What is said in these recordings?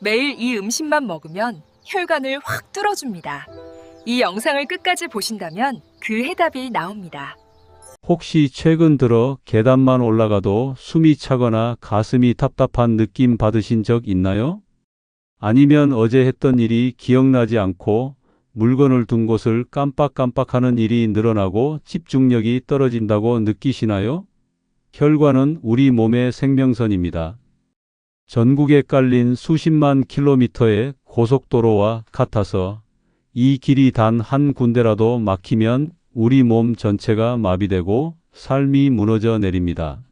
매일 이 음식만 먹으면 혈관을 확 뚫어줍니다. 이 영상을 끝까지 보신다면 그 해답이 나옵니다. 혹시 최근 들어 계단만 올라가도 숨이 차거나 가슴이 답답한 느낌 받으신 적 있나요? 아니면 어제 했던 일이 기억나지 않고 물건을 둔 곳을 깜빡깜빡하는 일이 늘어나고 집중력이 떨어진다고 느끼시나요? 혈관은 우리 몸의 생명선입니다. 전국에 깔린 수십만 킬로미터의 고속도로와 같아서 이 길이 단 한 군데라도 막히면 우리 몸 전체가 마비되고 삶이 무너져 내립니다.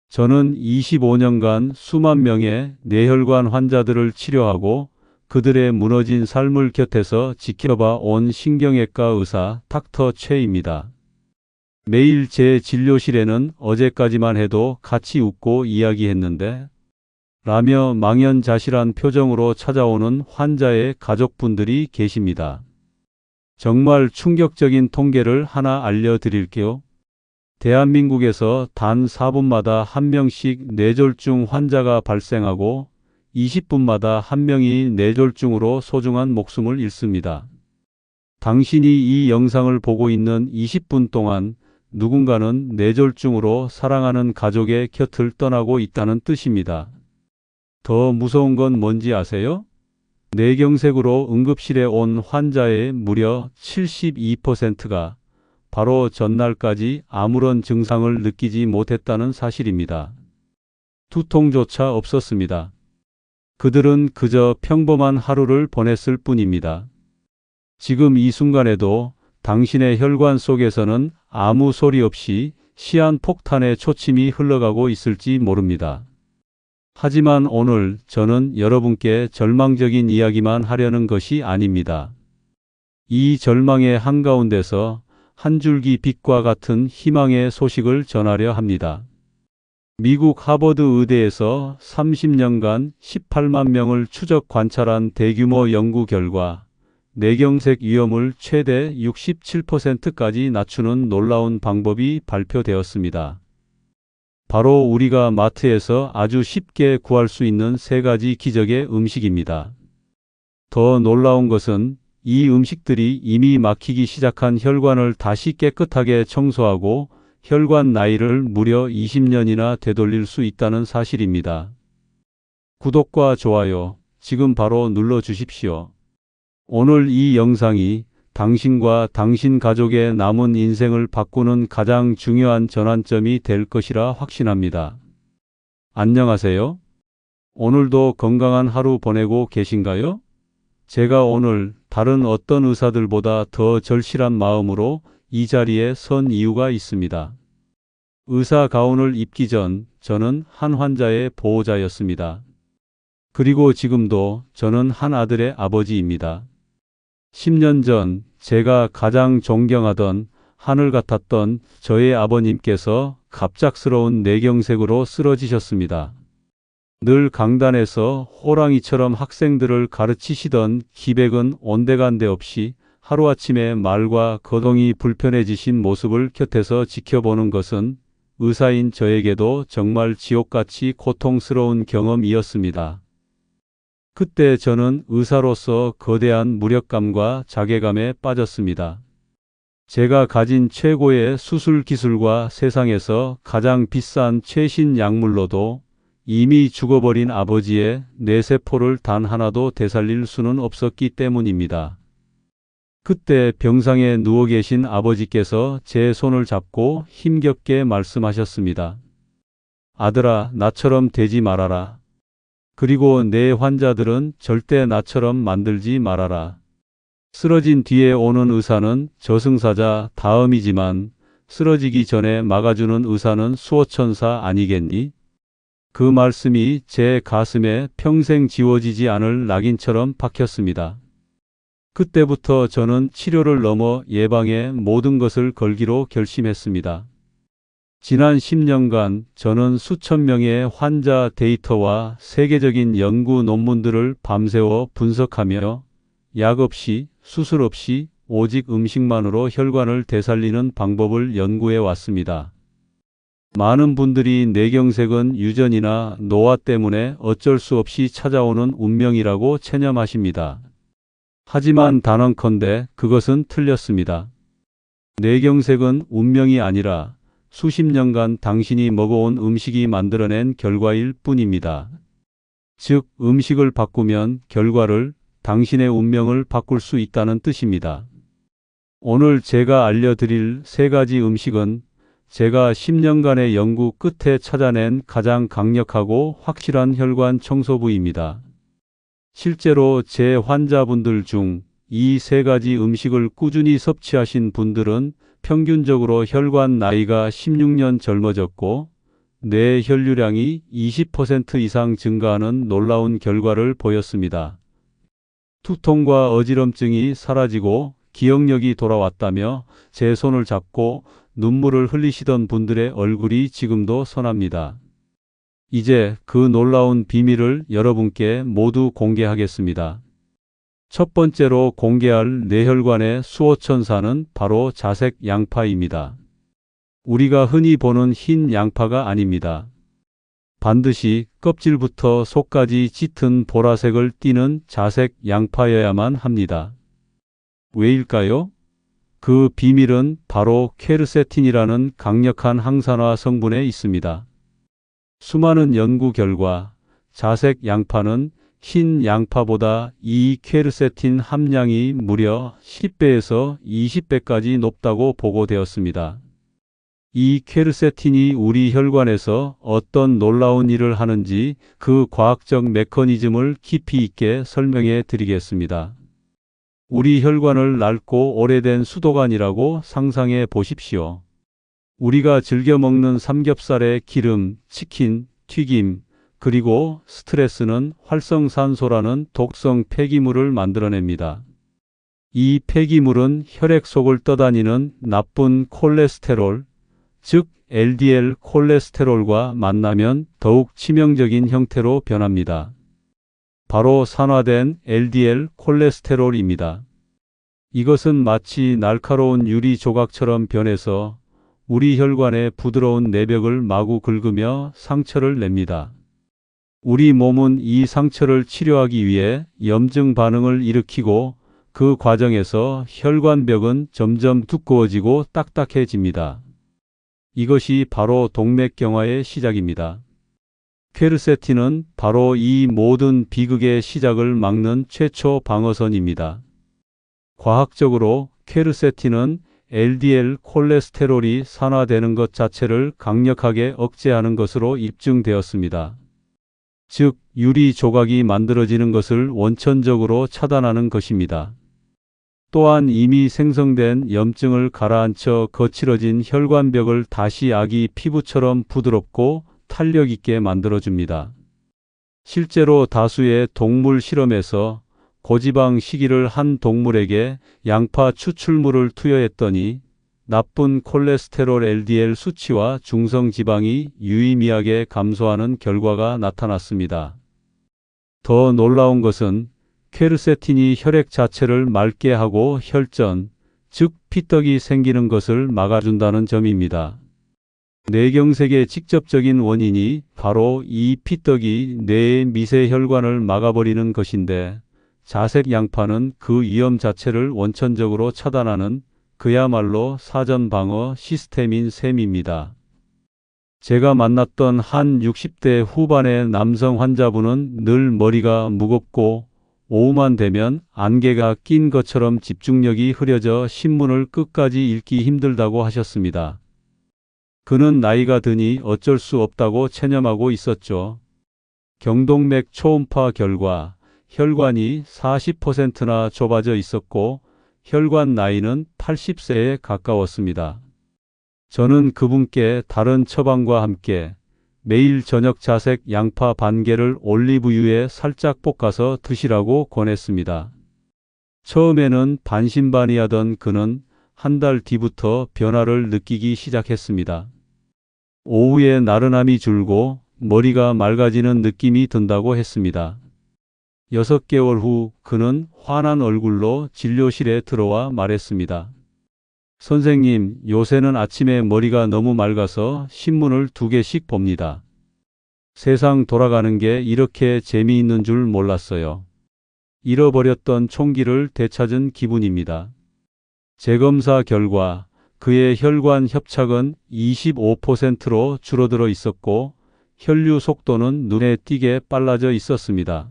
저는 25년간 수만 명의 뇌혈관 환자들을 치료하고 그들의 무너진 삶을 곁에서 지켜봐 온 신경외과 의사 닥터 최입니다. 매일 제 진료실에는 어제까지만 해도 같이 웃고 이야기했는데 라며 망연자실한 표정으로 찾아오는 환자의 가족분들이 계십니다. 정말 충격적인 통계를 하나 알려드릴게요. 대한민국에서 단 4분마다 한 명씩 뇌졸중 환자가 발생하고 20분마다 한 명이 뇌졸중으로 소중한 목숨을 잃습니다. 당신이 이 영상을 보고 있는 20분 동안 누군가는 뇌졸중으로 사랑하는 가족의 곁을 떠나고 있다는 뜻입니다. 더 무서운 건 뭔지 아세요? 뇌경색으로 응급실에 온 환자의 무려 72%가 바로 전날까지 아무런 증상을 느끼지 못했다는 사실입니다. 두통조차 없었습니다. 그들은 그저 평범한 하루를 보냈을 뿐입니다. 지금 이 순간에도 당신의 혈관 속에서는 아무 소리 없이 시한폭탄의 초침이 흘러가고 있을지 모릅니다. 하지만 오늘 저는 여러분께 절망적인 이야기만 하려는 것이 아닙니다. 이 절망의 한가운데서 한 줄기 빛과 같은 희망의 소식을 전하려 합니다. 미국 하버드 의대에서 30년간 18만 명을 추적 관찰한 대규모 연구 결과 뇌경색 위험을 최대 67%까지 낮추는 놀라운 방법이 발표되었습니다. 바로 우리가 마트에서 아주 쉽게 구할 수 있는 3가지 기적의 음식입니다. 더 놀라운 것은 이 음식들이 이미 막히기 시작한 혈관을 다시 깨끗하게 청소하고 혈관 나이를 무려 20년이나 되돌릴 수 있다는 사실입니다. 구독과 좋아요 지금 바로 눌러 주십시오. 오늘 이 영상이 당신과 당신 가족의 남은 인생을 바꾸는 가장 중요한 전환점이 될 것이라 확신합니다. 안녕하세요. 오늘도 건강한 하루 보내고 계신가요? 제가 오늘 다른 어떤 의사들보다 더 절실한 마음으로 이 자리에 선 이유가 있습니다. 의사 가운을 입기 전 저는 한 환자의 보호자였습니다. 그리고 지금도 저는 한 아들의 아버지입니다. 10년 전 제가 가장 존경하던 하늘 같았던 저의 아버님께서 갑작스러운 뇌경색으로 쓰러지셨습니다. 늘 강단에서 호랑이처럼 학생들을 가르치시던 기백은 온데간데 없이 하루아침에 말과 거동이 불편해지신 모습을 곁에서 지켜보는 것은 의사인 저에게도 정말 지옥같이 고통스러운 경험이었습니다. 그때 저는 의사로서 거대한 무력감과 자괴감에 빠졌습니다. 제가 가진 최고의 수술 기술과 세상에서 가장 비싼 최신 약물로도 이미 죽어버린 아버지의 뇌세포를 단 하나도 되살릴 수는 없었기 때문입니다. 그때 병상에 누워 계신 아버지께서 제 손을 잡고 힘겹게 말씀하셨습니다. 아들아, 나처럼 되지 말아라. 그리고 내 환자들은 절대 나처럼 만들지 말아라. 쓰러진 뒤에 오는 의사는 저승사자 다음이지만 쓰러지기 전에 막아주는 의사는 수호천사 아니겠니? 그 말씀이 제 가슴에 평생 지워지지 않을 낙인처럼 박혔습니다. 그때부터 저는 치료를 넘어 예방에 모든 것을 걸기로 결심했습니다. 지난 10년간 저는 수천 명의 환자 데이터와 세계적인 연구 논문들을 밤새워 분석하며 약 없이, 수술 없이, 오직 음식만으로 혈관을 되살리는 방법을 연구해 왔습니다. 많은 분들이 뇌경색은 유전이나 노화 때문에 어쩔 수 없이 찾아오는 운명이라고 체념하십니다. 하지만 단언컨대 그것은 틀렸습니다. 뇌경색은 운명이 아니라 수십 년간 당신이 먹어온 음식이 만들어낸 결과일 뿐입니다. 즉, 음식을 바꾸면 결과를, 당신의 운명을 바꿀 수 있다는 뜻입니다. 오늘 제가 알려드릴 3가지 음식은 제가 10년간의 연구 끝에 찾아낸 가장 강력하고 확실한 혈관 청소부입니다. 실제로 제 환자분들 중 이 3가지 음식을 꾸준히 섭취하신 분들은 평균적으로 혈관 나이가 16년 젊어졌고 뇌 혈류량이 20% 이상 증가하는 놀라운 결과를 보였습니다. 두통과 어지럼증이 사라지고 기억력이 돌아왔다며 제 손을 잡고 눈물을 흘리시던 분들의 얼굴이 지금도 선합니다. 이제 그 놀라운 비밀을 여러분께 모두 공개하겠습니다. 첫 번째로 공개할 뇌혈관의 수호천사는 바로 자색 양파입니다. 우리가 흔히 보는 흰 양파가 아닙니다. 반드시 껍질부터 속까지 짙은 보라색을 띠는 자색 양파여야만 합니다. 왜일까요? 그 비밀은 바로 퀘르세틴이라는 강력한 항산화 성분에 있습니다. 수많은 연구 결과 자색 양파는 흰 양파보다 이 퀘르세틴 함량이 무려 10배에서 20배까지 높다고 보고되었습니다. 이 퀘르세틴이 우리 혈관에서 어떤 놀라운 일을 하는지 그 과학적 메커니즘을 깊이 있게 설명해 드리겠습니다. 우리 혈관을 낡고 오래된 수도관이라고 상상해 보십시오. 우리가 즐겨 먹는 삼겹살의 기름, 치킨, 튀김, 그리고 스트레스는 활성산소라는 독성 폐기물을 만들어냅니다. 이 폐기물은 혈액 속을 떠다니는 나쁜 콜레스테롤, 즉 LDL 콜레스테롤과 만나면 더욱 치명적인 형태로 변합니다. 바로 산화된 LDL 콜레스테롤입니다. 이것은 마치 날카로운 유리 조각처럼 변해서 우리 혈관의 부드러운 내벽을 마구 긁으며 상처를 냅니다. 우리 몸은 이 상처를 치료하기 위해 염증 반응을 일으키고 그 과정에서 혈관벽은 점점 두꺼워지고 딱딱해집니다. 이것이 바로 동맥경화의 시작입니다. 퀘르세틴은 바로 이 모든 비극의 시작을 막는 최초 방어선입니다. 과학적으로 퀘르세틴은 LDL 콜레스테롤이 산화되는 것 자체를 강력하게 억제하는 것으로 입증되었습니다. 즉, 유리 조각이 만들어지는 것을 원천적으로 차단하는 것입니다. 또한 이미 생성된 염증을 가라앉혀 거칠어진 혈관벽을 다시 아기 피부처럼 부드럽고 탄력 있게 만들어줍니다. 실제로 다수의 동물 실험에서 고지방 식이를 한 동물에게 양파 추출물을 투여했더니 나쁜 콜레스테롤 LDL 수치와 중성지방이 유의미하게 감소하는 결과가 나타났습니다. 더 놀라운 것은 퀘르세틴이 혈액 자체를 맑게 하고 혈전, 즉 피떡이 생기는 것을 막아준다는 점입니다. 뇌경색의 직접적인 원인이 바로 이 피떡이 뇌의 미세 혈관을 막아버리는 것인데 자색 양파는 그 위험 자체를 원천적으로 차단하는 그야말로 사전 방어 시스템인 셈입니다. 제가 만났던 한 60대 후반의 남성 환자분은 늘 머리가 무겁고 오후만 되면 안개가 낀 것처럼 집중력이 흐려져 신문을 끝까지 읽기 힘들다고 하셨습니다. 그는 나이가 드니 어쩔 수 없다고 체념하고 있었죠. 경동맥 초음파 결과 혈관이 40%나 좁아져 있었고 혈관 나이는 80세에 가까웠습니다. 저는 그분께 다른 처방과 함께 매일 저녁 자색 양파 반개를 올리브유에 살짝 볶아서 드시라고 권했습니다. 처음에는 반신반의하던 그는 한 달 뒤부터 변화를 느끼기 시작했습니다. 오후에 나른함이 줄고 머리가 맑아지는 느낌이 든다고 했습니다. 6개월 후 그는 환한 얼굴로 진료실에 들어와 말했습니다. 선생님, 요새는 아침에 머리가 너무 맑아서 신문을 2개씩 봅니다. 세상 돌아가는 게 이렇게 재미있는 줄 몰랐어요. 잃어버렸던 총기를 되찾은 기분입니다. 재검사 결과 그의 혈관 협착은 25%로 줄어들어 있었고 혈류 속도는 눈에 띄게 빨라져 있었습니다.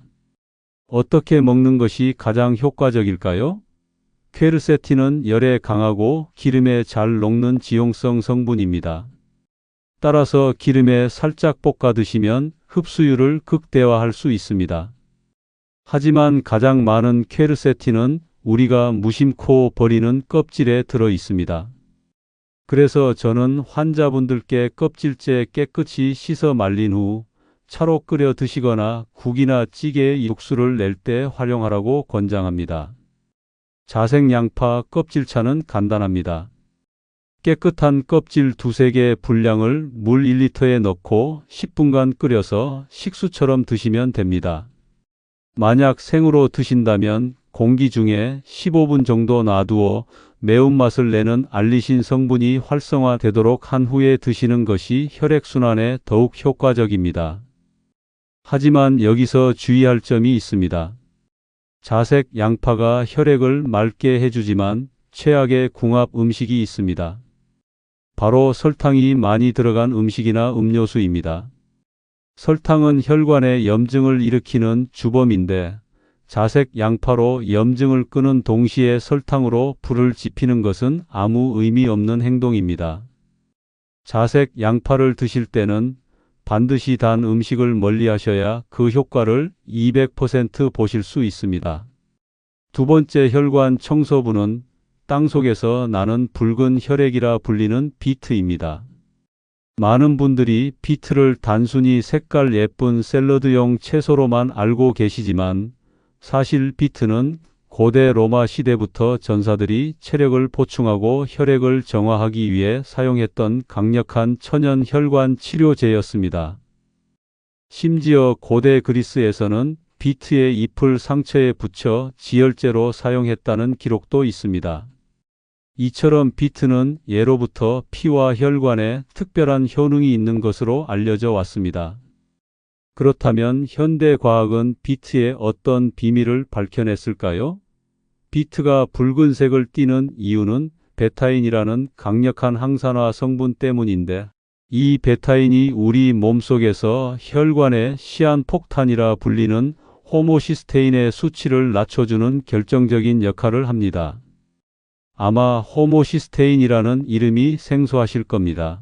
어떻게 먹는 것이 가장 효과적일까요? 퀘르세틴은 열에 강하고 기름에 잘 녹는 지용성 성분입니다. 따라서 기름에 살짝 볶아 드시면 흡수율을 극대화할 수 있습니다. 하지만 가장 많은 퀘르세틴은 우리가 무심코 버리는 껍질에 들어 있습니다. 그래서 저는 환자분들께 껍질째 깨끗이 씻어 말린 후 차로 끓여 드시거나 국이나 찌개에 육수를 낼 때 활용하라고 권장합니다. 자색 양파 껍질차는 간단합니다. 깨끗한 껍질 2~3개 분량을 물 1리터에 넣고 10분간 끓여서 식수처럼 드시면 됩니다. 만약 생으로 드신다면 공기 중에 15분 정도 놔두어 매운맛을 내는 알리신 성분이 활성화되도록 한 후에 드시는 것이 혈액순환에 더욱 효과적입니다. 하지만 여기서 주의할 점이 있습니다. 자색 양파가 혈액을 맑게 해주지만 최악의 궁합 음식이 있습니다. 바로 설탕이 많이 들어간 음식이나 음료수입니다. 설탕은 혈관에 염증을 일으키는 주범인데 자색 양파로 염증을 끄는 동시에 설탕으로 불을 지피는 것은 아무 의미 없는 행동입니다. 자색 양파를 드실 때는 반드시 단 음식을 멀리하셔야 그 효과를 200% 보실 수 있습니다. 두 번째 혈관 청소부는 땅속에서 나는 붉은 혈액이라 불리는 비트입니다. 많은 분들이 비트를 단순히 색깔 예쁜 샐러드용 채소로만 알고 계시지만 사실 비트는 고대 로마 시대부터 전사들이 체력을 보충하고 혈액을 정화하기 위해 사용했던 강력한 천연 혈관 치료제였습니다. 심지어 고대 그리스에서는 비트의 잎을 상처에 붙여 지혈제로 사용했다는 기록도 있습니다. 이처럼 비트는 예로부터 피와 혈관에 특별한 효능이 있는 것으로 알려져 왔습니다. 그렇다면 현대 과학은 비트의 어떤 비밀을 밝혀냈을까요? 비트가 붉은색을 띠는 이유는 베타인이라는 강력한 항산화 성분 때문인데 이 베타인이 우리 몸속에서 혈관의 시한폭탄이라 불리는 호모시스테인의 수치를 낮춰주는 결정적인 역할을 합니다. 아마 호모시스테인이라는 이름이 생소하실 겁니다.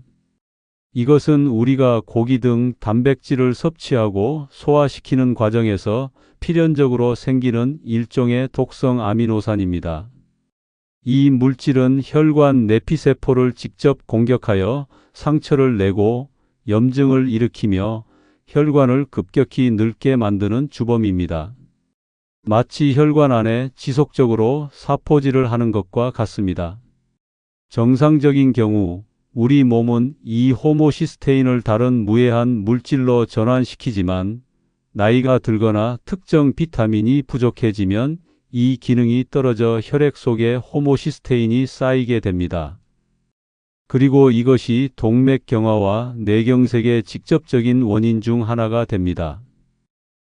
이것은 우리가 고기 등 단백질을 섭취하고 소화시키는 과정에서 필연적으로 생기는 일종의 독성 아미노산입니다. 이 물질은 혈관 내피세포를 직접 공격하여 상처를 내고 염증을 일으키며 혈관을 급격히 늙게 만드는 주범입니다. 마치 혈관 안에 지속적으로 사포질을 하는 것과 같습니다. 정상적인 경우 우리 몸은 이 호모시스테인을 다른 무해한 물질로 전환시키지만 나이가 들거나 특정 비타민이 부족해지면 이 기능이 떨어져 혈액 속에 호모시스테인이 쌓이게 됩니다. 그리고 이것이 동맥경화와 뇌경색의 직접적인 원인 중 하나가 됩니다.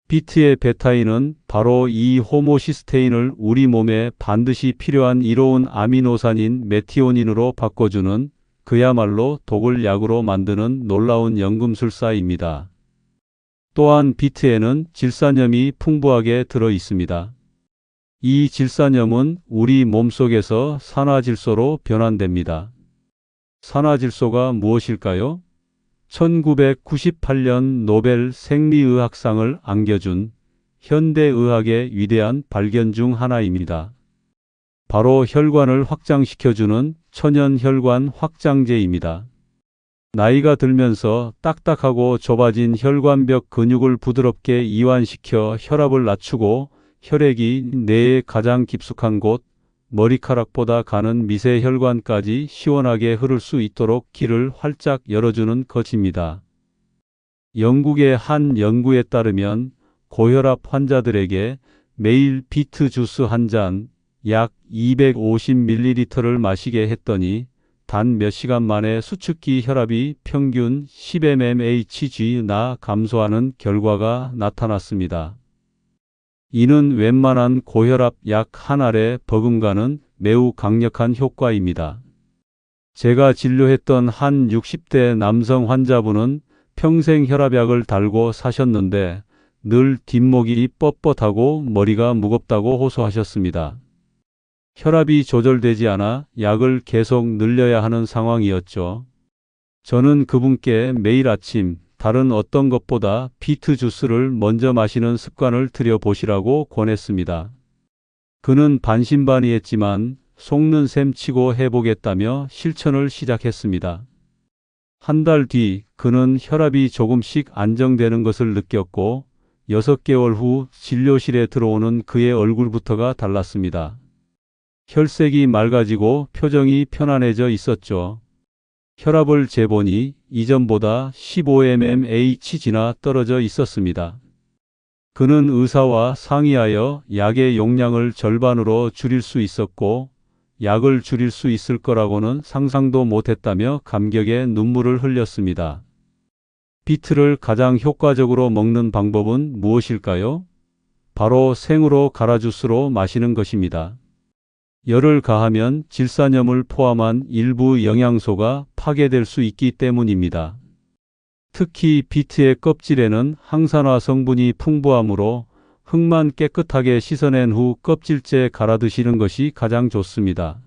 비트의 베타인은 바로 이 호모시스테인을 우리 몸에 반드시 필요한 이로운 아미노산인 메티오닌으로 바꿔주는 그야말로 독을 약으로 만드는 놀라운 연금술사입니다. 또한 비트에는 질산염이 풍부하게 들어 있습니다. 이 질산염은 우리 몸속에서 산화질소로 변환됩니다. 산화질소가 무엇일까요? 1998년 노벨 생리의학상을 안겨준 현대의학의 위대한 발견 중 하나입니다. 바로 혈관을 확장시켜주는 천연 혈관 확장제입니다. 나이가 들면서 딱딱하고 좁아진 혈관벽 근육을 부드럽게 이완시켜 혈압을 낮추고 혈액이 뇌의 가장 깊숙한 곳, 머리카락보다 가는 미세혈관까지 시원하게 흐를 수 있도록 길을 활짝 열어주는 것입니다. 영국의 한 연구에 따르면 고혈압 환자들에게 매일 비트 주스 한 잔, 약 250ml를 마시게 했더니 단 몇 시간 만에 수축기 혈압이 평균 10mmHg나 감소하는 결과가 나타났습니다. 이는 웬만한 고혈압 약 한 알에 버금가는 매우 강력한 효과입니다. 제가 진료했던 한 60대 남성 환자분은 평생 혈압약을 달고 사셨는데 늘 뒷목이 뻣뻣하고 머리가 무겁다고 호소하셨습니다. 혈압이 조절되지 않아 약을 계속 늘려야 하는 상황이었죠. 저는 그분께 매일 아침 다른 어떤 것보다 비트 주스를 먼저 마시는 습관을 들여보시라고 권했습니다. 그는 반신반의했지만 속는 셈 치고 해보겠다며 실천을 시작했습니다. 한 달 뒤 그는 혈압이 조금씩 안정되는 것을 느꼈고 6개월 후 진료실에 들어오는 그의 얼굴부터가 달랐습니다. 혈색이 맑아지고 표정이 편안해져 있었죠. 혈압을 재보니 이전보다 15mmHg나 떨어져 있었습니다. 그는 의사와 상의하여 약의 용량을 절반으로 줄일 수 있었고 약을 줄일 수 있을 거라고는 상상도 못했다며 감격에 눈물을 흘렸습니다. 비트를 가장 효과적으로 먹는 방법은 무엇일까요? 바로 생으로 갈아 주스로 마시는 것입니다. 열을 가하면 질산염을 포함한 일부 영양소가 파괴될 수 있기 때문입니다. 특히 비트의 껍질에는 항산화 성분이 풍부하므로 흙만 깨끗하게 씻어낸 후 껍질째 갈아 드시는 것이 가장 좋습니다.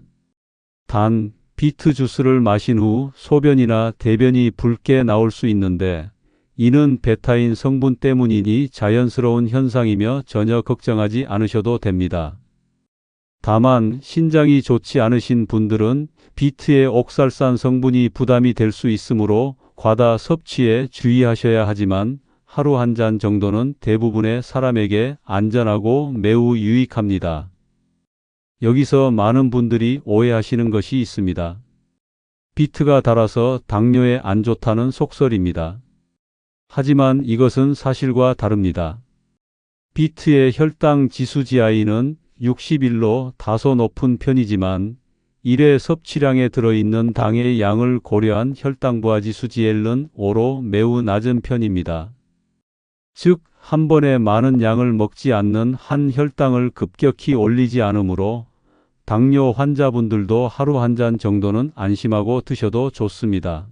단, 비트 주스를 마신 후 소변이나 대변이 붉게 나올 수 있는데 이는 베타인 성분 때문이니 자연스러운 현상이며 전혀 걱정하지 않으셔도 됩니다. 다만 신장이 좋지 않으신 분들은 비트의 옥살산 성분이 부담이 될 수 있으므로 과다 섭취에 주의하셔야 하지만 하루 한 잔 정도는 대부분의 사람에게 안전하고 매우 유익합니다. 여기서 많은 분들이 오해하시는 것이 있습니다. 비트가 달아서 당뇨에 안 좋다는 속설입니다. 하지만 이것은 사실과 다릅니다. 비트의 혈당 지수 GI는 61로 다소 높은 편이지만 일회 섭취량에 들어있는 당의 양을 고려한 혈당 부하지수 GL은 5로 매우 낮은 편입니다. 즉, 한 번에 많은 양을 먹지 않는 한 혈당을 급격히 올리지 않으므로 당뇨 환자분들도 하루 한 잔 정도는 안심하고 드셔도 좋습니다.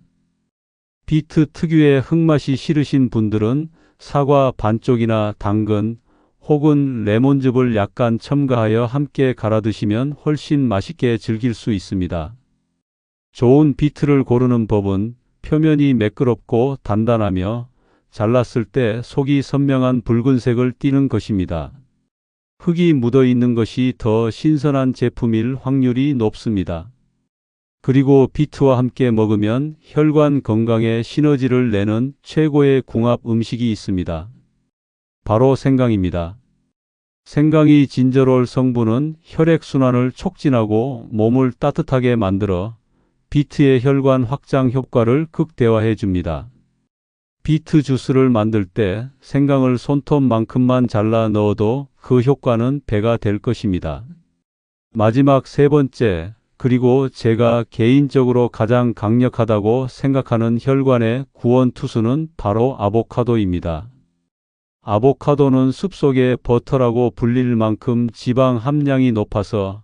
비트 특유의 흙맛이 싫으신 분들은 사과 반쪽이나 당근 혹은 레몬즙을 약간 첨가하여 함께 갈아 드시면 훨씬 맛있게 즐길 수 있습니다. 좋은 비트를 고르는 법은 표면이 매끄럽고 단단하며 잘랐을 때 속이 선명한 붉은색을 띠는 것입니다. 흙이 묻어 있는 것이 더 신선한 제품일 확률이 높습니다. 그리고 비트와 함께 먹으면 혈관 건강에 시너지를 내는 최고의 궁합 음식이 있습니다. 바로 생강입니다. 생강이 진저롤 성분은 혈액순환을 촉진하고 몸을 따뜻하게 만들어 비트의 혈관 확장 효과를 극대화해 줍니다. 비트 주스를 만들 때 생강을 손톱만큼만 잘라 넣어도 그 효과는 배가 될 것입니다. 마지막 세 번째, 그리고 제가 개인적으로 가장 강력하다고 생각하는 혈관의 구원 투수는 바로 아보카도입니다. 아보카도는 숲속의 버터라고 불릴 만큼 지방 함량이 높아서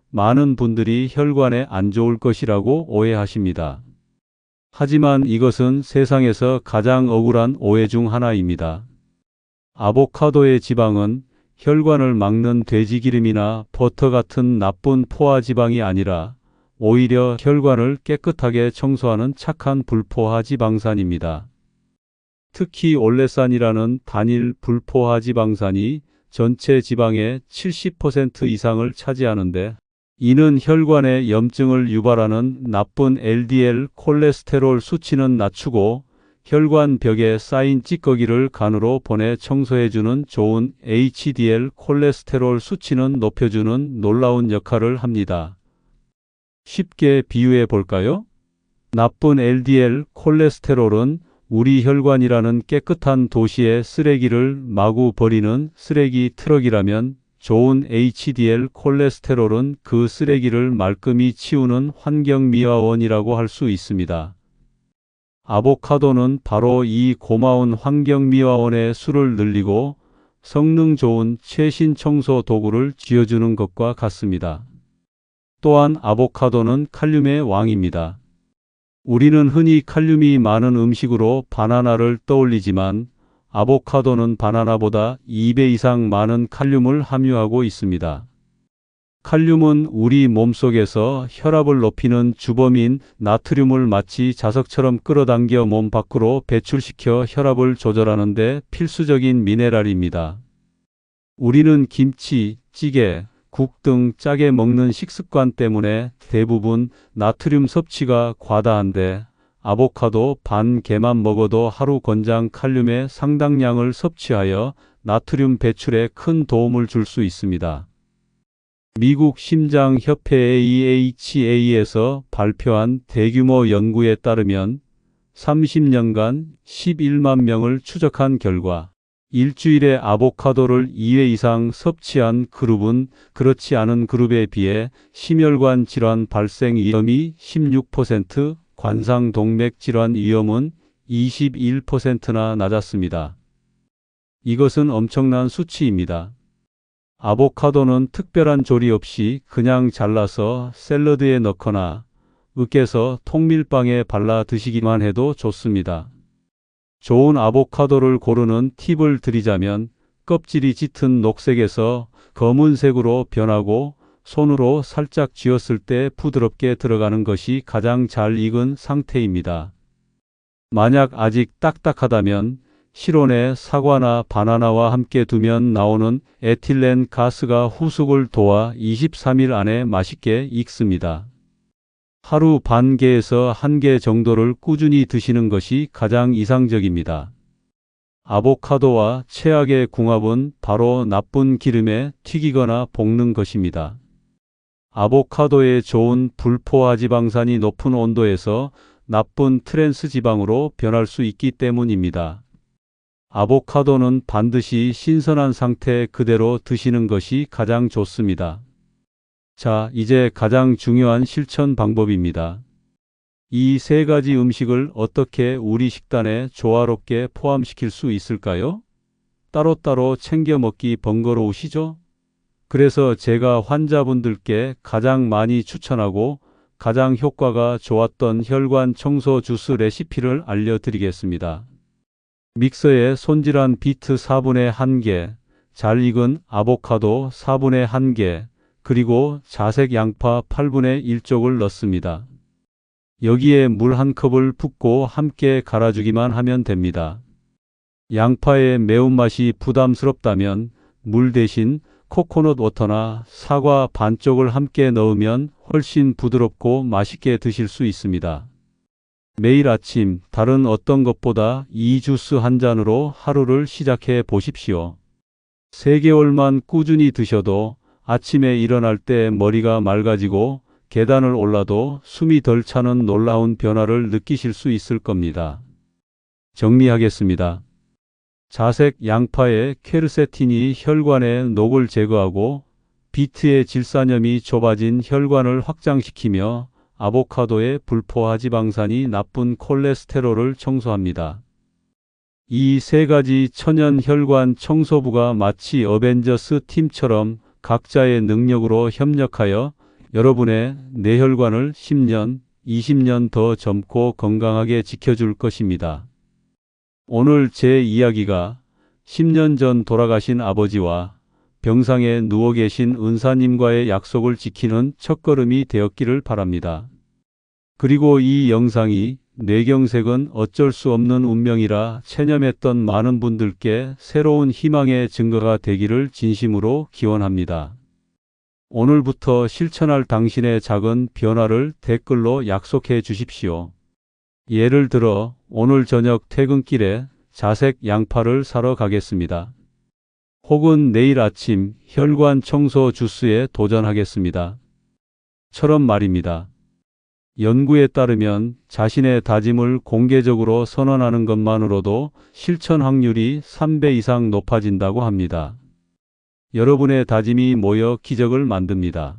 많은 분들이 혈관에 안 좋을 것이라고 오해하십니다. 하지만 이것은 세상에서 가장 억울한 오해 중 하나입니다. 아보카도의 지방은 혈관을 막는 돼지기름이나 버터 같은 나쁜 포화 지방이 아니라 오히려 혈관을 깨끗하게 청소하는 착한 불포화 지방산입니다. 특히 올레산이라는 단일 불포화 지방산이 전체 지방의 70% 이상을 차지하는데 이는 혈관에 염증을 유발하는 나쁜 LDL 콜레스테롤 수치는 낮추고 혈관 벽에 쌓인 찌꺼기를 간으로 보내 청소해주는 좋은 HDL 콜레스테롤 수치는 높여주는 놀라운 역할을 합니다. 쉽게 비유해 볼까요? 나쁜 LDL 콜레스테롤은 우리 혈관이라는 깨끗한 도시의 쓰레기를 마구 버리는 쓰레기 트럭이라면 좋은 HDL 콜레스테롤은 그 쓰레기를 말끔히 치우는 환경미화원이라고 할 수 있습니다. 아보카도는 바로 이 고마운 환경미화원의 수를 늘리고 성능 좋은 최신 청소 도구를 쥐어주는 것과 같습니다. 또한 아보카도는 칼륨의 왕입니다. 우리는 흔히 칼륨이 많은 음식으로 바나나를 떠올리지만 아보카도는 바나나보다 2배 이상 많은 칼륨을 함유하고 있습니다. 칼륨은 우리 몸속에서 혈압을 높이는 주범인 나트륨을 마치 자석처럼 끌어당겨 몸 밖으로 배출시켜 혈압을 조절하는 데 필수적인 미네랄입니다. 우리는 김치, 찌개, 국 등 짜게 먹는 식습관 때문에 대부분 나트륨 섭취가 과다한데 아보카도 반 개만 먹어도 하루 권장 칼륨의 상당량을 섭취하여 나트륨 배출에 큰 도움을 줄 수 있습니다. 미국 심장협회 AHA에서 발표한 대규모 연구에 따르면 30년간 11만 명을 추적한 결과 일주일에 아보카도를 2회 이상 섭취한 그룹은 그렇지 않은 그룹에 비해 심혈관 질환 발생 위험이 16%, 관상동맥 질환 위험은 21%나 낮았습니다. 이것은 엄청난 수치입니다. 아보카도는 특별한 조리 없이 그냥 잘라서 샐러드에 넣거나 으깨서 통밀빵에 발라 드시기만 해도 좋습니다. 좋은 아보카도를 고르는 팁을 드리자면 껍질이 짙은 녹색에서 검은색으로 변하고 손으로 살짝 쥐었을 때 부드럽게 들어가는 것이 가장 잘 익은 상태입니다. 만약 아직 딱딱하다면 실온에 사과나 바나나와 함께 두면 나오는 에틸렌 가스가 후숙을 도와 23일 안에 맛있게 익습니다. 하루 반 개에서 1개 정도를 꾸준히 드시는 것이 가장 이상적입니다. 아보카도와 최악의 궁합은 바로 나쁜 기름에 튀기거나 볶는 것입니다. 아보카도에 좋은 불포화지방산이 높은 온도에서 나쁜 트랜스 지방으로 변할 수 있기 때문입니다. 아보카도는 반드시 신선한 상태 그대로 드시는 것이 가장 좋습니다. 자, 이제 가장 중요한 실천 방법입니다. 이 세 가지 음식을 어떻게 우리 식단에 조화롭게 포함시킬 수 있을까요? 따로따로 챙겨 먹기 번거로우시죠? 그래서 제가 환자분들께 가장 많이 추천하고 가장 효과가 좋았던 혈관 청소 주스 레시피를 알려드리겠습니다. 믹서에 손질한 비트 4분의 1개, 잘 익은 아보카도 4분의 1개, 그리고 자색 양파 8분의 1쪽을 넣습니다. 여기에 물 1컵을 붓고 함께 갈아주기만 하면 됩니다. 양파의 매운맛이 부담스럽다면 물 대신 코코넛 워터나 사과 반쪽을 함께 넣으면 훨씬 부드럽고 맛있게 드실 수 있습니다. 매일 아침 다른 어떤 것보다 이 주스 한 잔으로 하루를 시작해 보십시오. 3개월만 꾸준히 드셔도 아침에 일어날 때 머리가 맑아지고 계단을 올라도 숨이 덜 차는 놀라운 변화를 느끼실 수 있을 겁니다. 정리하겠습니다. 자색 양파의 퀘르세틴이 혈관의 녹을 제거하고 비트의 질산염이 좁아진 혈관을 확장시키며 아보카도의 불포화지방산이 나쁜 콜레스테롤을 청소합니다. 이 세 가지 천연 혈관 청소부가 마치 어벤져스 팀처럼 각자의 능력으로 협력하여 여러분의 뇌혈관을 10년, 20년 더 젊고 건강하게 지켜줄 것입니다. 오늘 제 이야기가 10년 전 돌아가신 아버지와 병상에 누워 계신 은사님과의 약속을 지키는 첫걸음이 되었기를 바랍니다. 그리고 이 영상이 뇌경색은 어쩔 수 없는 운명이라 체념했던 많은 분들께 새로운 희망의 증거가 되기를 진심으로 기원합니다. 오늘부터 실천할 당신의 작은 변화를 댓글로 약속해 주십시오. 예를 들어 오늘 저녁 퇴근길에 자색 양파를 사러 가겠습니다. 혹은 내일 아침 혈관 청소 주스에 도전하겠습니다. 처럼 말입니다. 연구에 따르면 자신의 다짐을 공개적으로 선언하는 것만으로도 실천 확률이 3배 이상 높아진다고 합니다. 여러분의 다짐이 모여 기적을 만듭니다.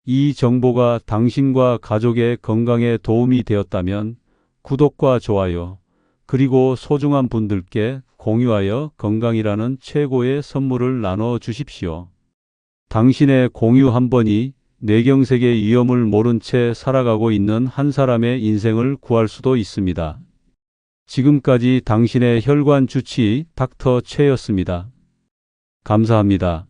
이 정보가 당신과 가족의 건강에 도움이 되었다면 구독과 좋아요, 그리고 소중한 분들께 공유하여 건강이라는 최고의 선물을 나눠 주십시오. 당신의 공유 한 번이 뇌경색의 위험을 모른 채 살아가고 있는 한 사람의 인생을 구할 수도 있습니다. 지금까지 당신의 혈관 주치의 닥터 최였습니다. 감사합니다.